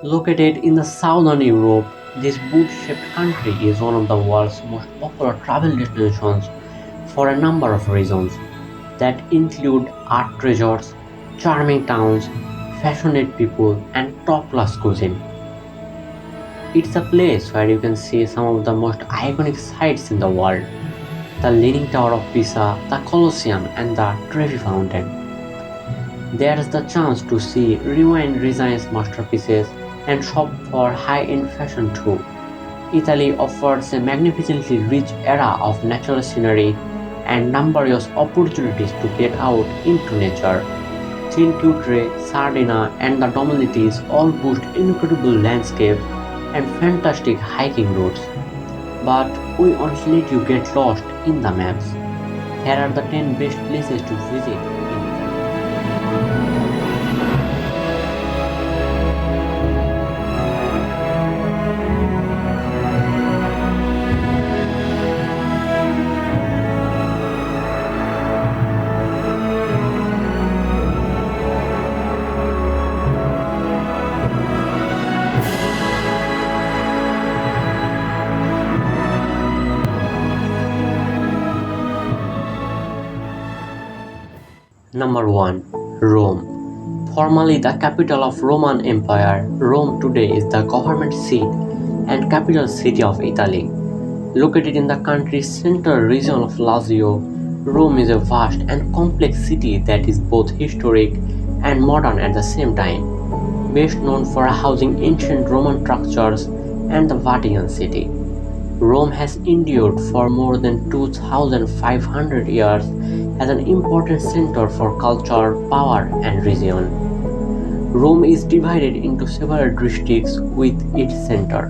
Located in the southern Europe, this boot-shaped country is one of the world's most popular travel destinations for a number of reasons that include art treasures, charming towns, passionate people, and top-class cuisine. It's a place where you can see some of the most iconic sights in the world: the Leaning Tower of Pisa, the Colosseum, and the Trevi Fountain. There's the chance to see rewind Renaissance masterpieces and shop for high-end fashion too. Italy offers a magnificently rich era of natural scenery and numerous opportunities to get out into nature. Cinque Terre, Sardinia, and the Dolomites all boast incredible landscapes and fantastic hiking routes. But we won't let you get lost in the maps. Here are the 10 best places to visit in Italy. Number 1. Rome. Formerly the capital of Roman Empire, Rome today is the government seat and capital city of Italy. Located in the country's central region of Lazio, Rome is a vast and complex city that is both historic and modern at the same time. Best known for housing ancient Roman structures and the Vatican City, Rome has endured for more than 2,500 years as an important center for culture, power, and religion. Rome is divided into several districts with its center.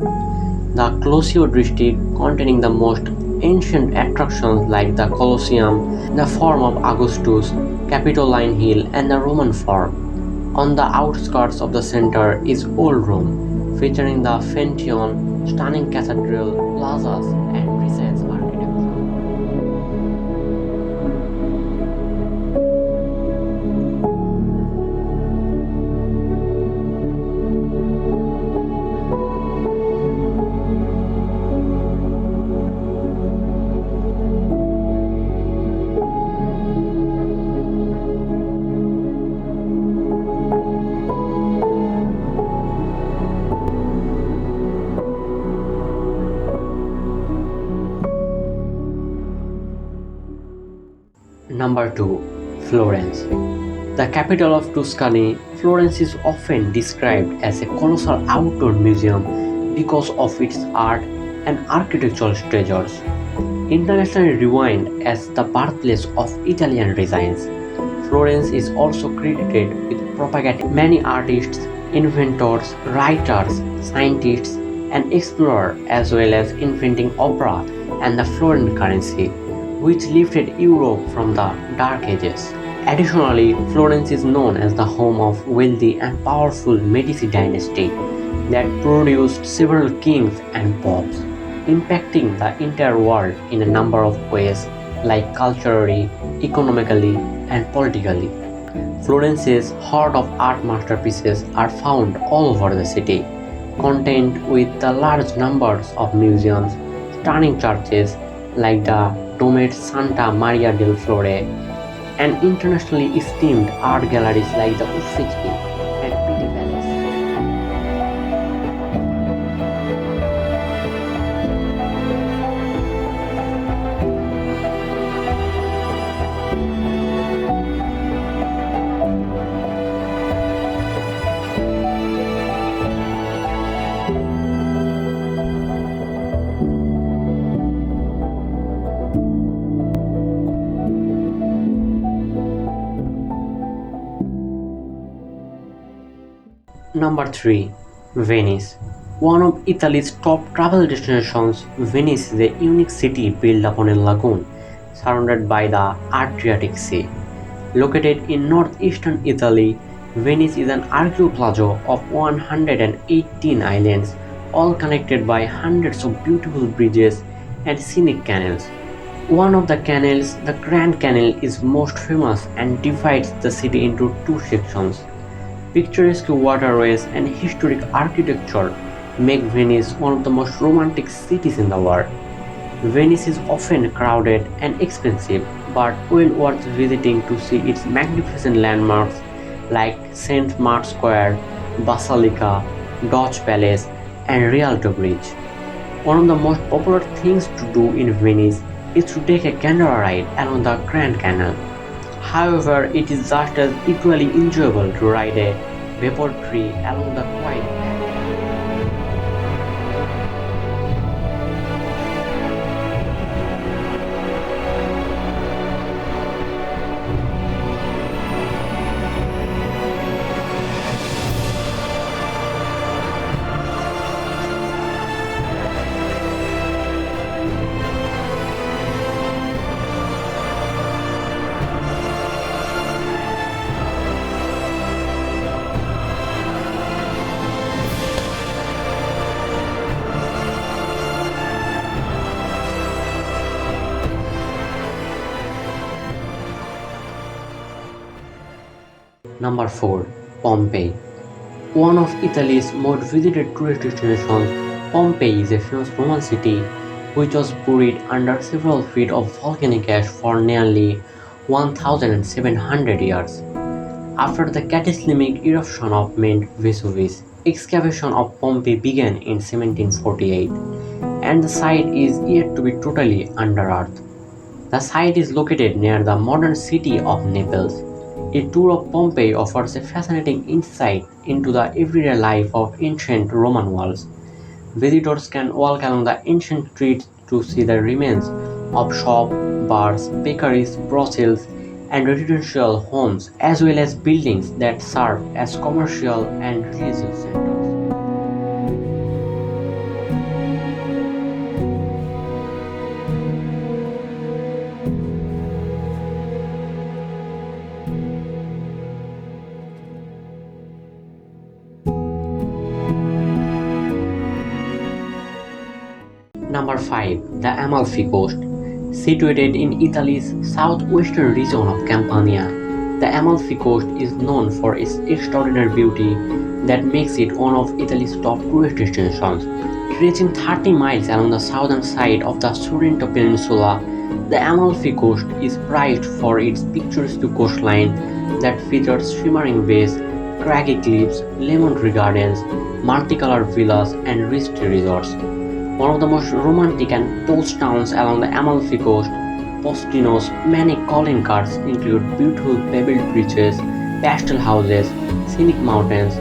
The Colosseum district, containing the most ancient attractions like the Colosseum, the Forum of Augustus, Capitoline Hill, and the Roman Forum. On the outskirts of the center is Old Rome, featuring the Pantheon, stunning cathedral, plazas, and Renaissance architecture. Number 2. Florence. The capital of Tuscany, Florence is often described as a colossal outdoor museum because of its art and architectural treasures. Internationally renowned as the birthplace of Italian Renaissance, Florence is also credited with propagating many artists, inventors, writers, scientists, and explorers, as well as inventing opera and the Florentine currency, which lifted Europe from the Dark Ages. Additionally, Florence is known as the home of wealthy and powerful Medici dynasty that produced several kings and popes, impacting the entire world in a number of ways like culturally, economically, and politically. Florence's hoard of art masterpieces are found all over the city, content with the large numbers of museums, stunning churches like the Dome Santa Maria del Fiore, and internationally esteemed art galleries like the Uffizi and Pitti Palace. Number 3. Venice. One of Italy's top travel destinations, Venice is a unique city built upon a lagoon surrounded by the Adriatic Sea. Located in northeastern Italy, Venice is an archipelago of 118 islands, all connected by hundreds of beautiful bridges and scenic canals. One of the canals, the Grand Canal, is most famous and divides the city into two sections. Picturesque waterways and historic architecture make Venice one of the most romantic cities in the world. Venice is often crowded and expensive, but well worth visiting to see its magnificent landmarks like St. Mark's Square, Basilica, Dodge Palace, and Rialto Bridge. One of the most popular things to do in Venice is to take a gondola ride along the Grand Canal. However, it is just as equally enjoyable to ride a vapor tree along the quiet path. Number 4. Pompeii. One of Italy's most visited tourist destinations, Pompeii is a famous Roman city which was buried under several feet of volcanic ash for nearly 1700 years. After the cataclysmic eruption of Mount Vesuvius, excavation of Pompeii began in 1748, and the site is yet to be totally under earth. The site is located near the modern city of Naples. A tour of Pompeii offers a fascinating insight into the everyday life of ancient Roman walls. Visitors can walk along the ancient streets to see the remains of shops, bars, bakeries, brothels, and residential homes, as well as buildings that serve as commercial and religious centers. Number 5. The Amalfi Coast. Situated in Italy's southwestern region of Campania, the Amalfi Coast is known for its extraordinary beauty that makes it one of Italy's top tourist destinations. Stretching 30 miles along the southern side of the Sorrento Peninsula, the Amalfi Coast is prized for its picturesque coastline that features shimmering bays, craggy cliffs, lemon tree gardens, multicolored villas, and rich tea resorts. One of the most romantic and posh towns along the Amalfi Coast, Postino's many calling cards include beautiful pebbled beaches, pastel houses, scenic mountains,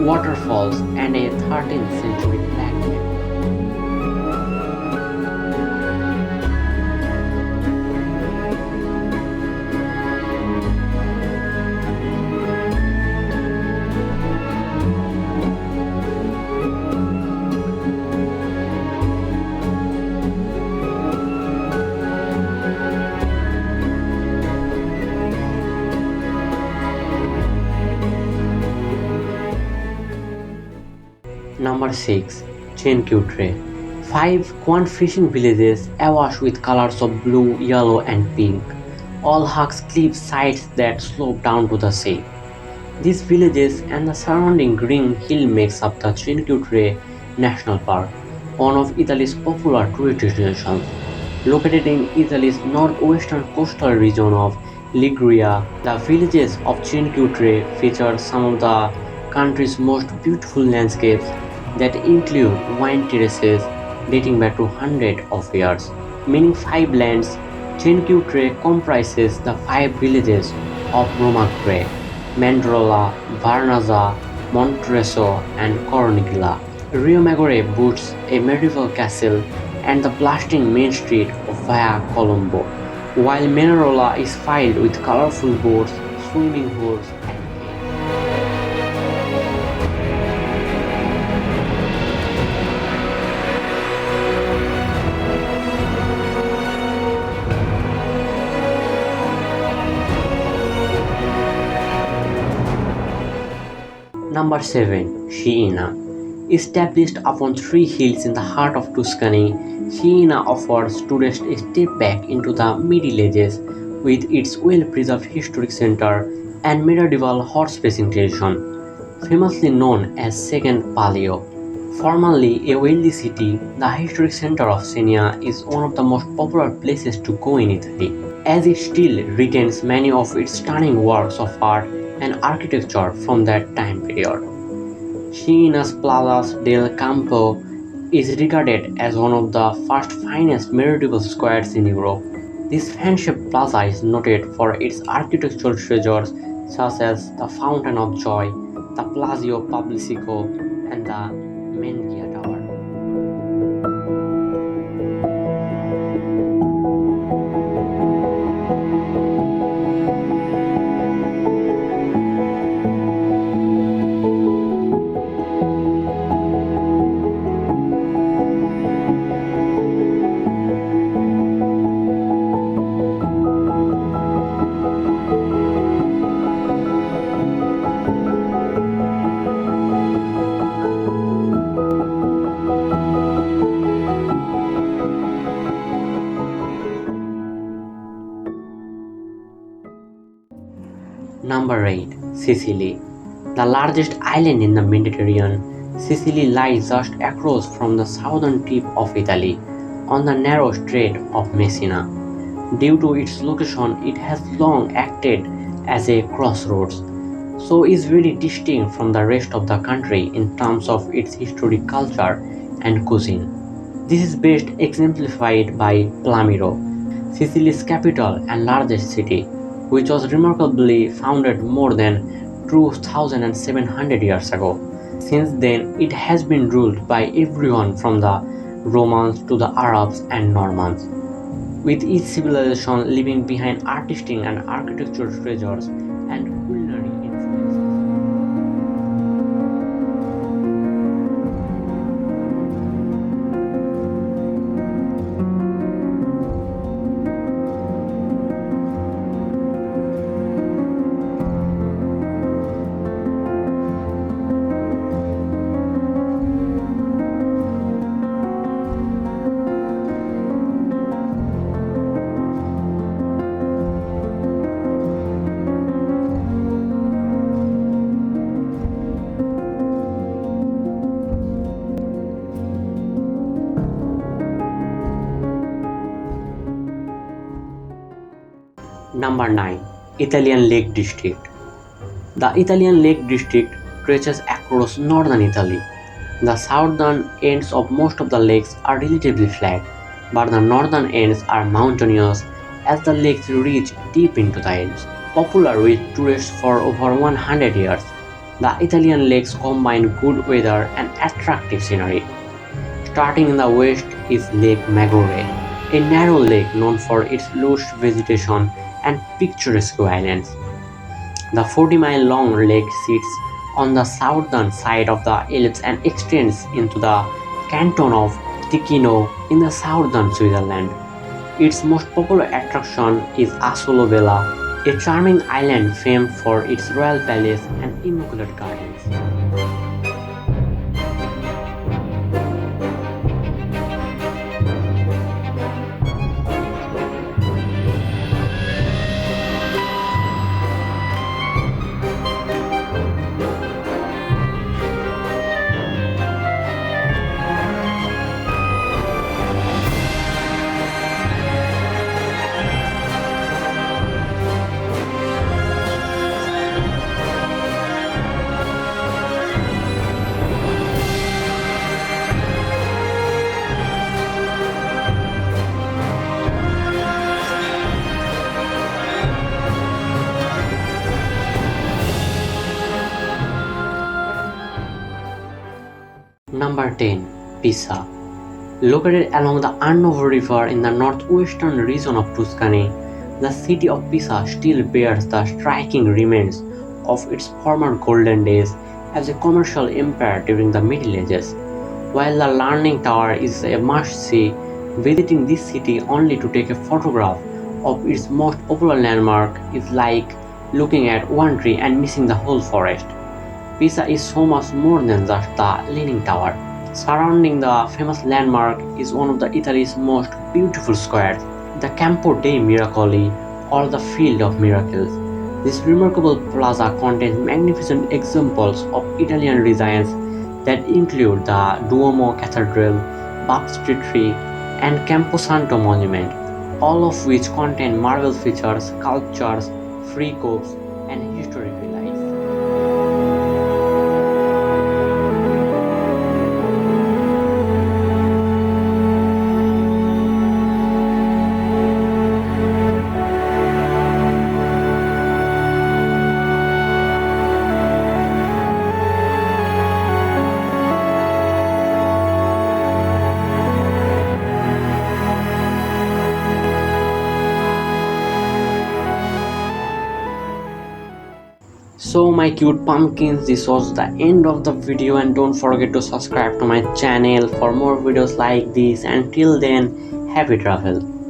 waterfalls, and a 13th century black marble. Number 6. Cinque Terre. 5 quaint fishing villages awash with colors of blue, yellow, and pink, all hugs cliff sides that slope down to the sea. These villages and the surrounding green hill makes up the Cinque Terre National Park, one of Italy's popular tourist destinations. Located in Italy's northwestern coastal region of Liguria, the villages of Cinque Terre feature some of the country's most beautiful landscapes that include wine terraces dating back to hundreds of years. Meaning 5 lands, Cinque Terre comprises the 5 villages of Romaggiore, Mandrola, Varnazza, Monterosso, and Corniglia. Riomaggiore boasts a medieval castle and the bustling main street of Via Colombo, while Menarola is filled with colorful boats, swimming pools, and Number 7. Siena. Established upon 3 hills in the heart of Tuscany, Siena offers tourists a step back into the Middle Ages with its well-preserved historic center, and medieval horse racing tradition, famously known as Second Palio. Formerly a wealthy city, the historic center of Siena is one of the most popular places to go in Italy, as it still retains many of its stunning works of art and architecture from that time period. Siena's Plaza del Campo is regarded as one of the first finest medieval squares in Europe. This fan-shaped plaza is noted for its architectural treasures such as the Fountain of Joy, the Palazzo Pubblico, and the Mengia Tower. Number 8. Sicily. The largest island in the Mediterranean, Sicily lies just across from the southern tip of Italy, on the narrow Strait of Messina. Due to its location, it has long acted as a crossroads, so is very distinct from the rest of the country in terms of its historic culture and cuisine. This is best exemplified by Palermo, Sicily's capital and largest city, which was remarkably founded more than 2700 years ago. Since then, it has been ruled by everyone from the Romans to the Arabs and Normans, with each civilization leaving behind artistic and architectural treasures and culinary influences. Number 9. Italian Lake District. The Italian Lake District stretches across northern Italy. The southern ends of most of the lakes are relatively flat, but the northern ends are mountainous as the lakes reach deep into the hills. Popular with tourists for over 100 years, the Italian lakes combine good weather and attractive scenery. Starting in the west is Lake Maggiore, a narrow lake known for its lush vegetation and picturesque islands. The 40-mile-long lake sits on the southern side of the Alps and extends into the canton of Ticino in the southern Switzerland. Its most popular attraction is Asolo Vela, a charming island famed for its royal palace and immaculate gardens. Number 10. Pisa. Located along the Arno River in the northwestern region of Tuscany, the city of Pisa still bears the striking remains of its former golden days as a commercial empire during the Middle Ages. While the Leaning Tower is a must-see, visiting this city only to take a photograph of its most popular landmark is like looking at one tree and missing the whole forest. Pisa is so much more than just the Leaning Tower. Surrounding the famous landmark is one of Italy's most beautiful squares, the Campo dei Miracoli or the Field of Miracles. This remarkable plaza contains magnificent examples of Italian designs that include the Duomo Cathedral, Baptistry, and Camposanto Monument, all of which contain marble features, sculptures, frescoes, and historic reliefs. So my cute pumpkins, this was the end of the video, and don't forget to subscribe to my channel for more videos like this. Until then, happy travel.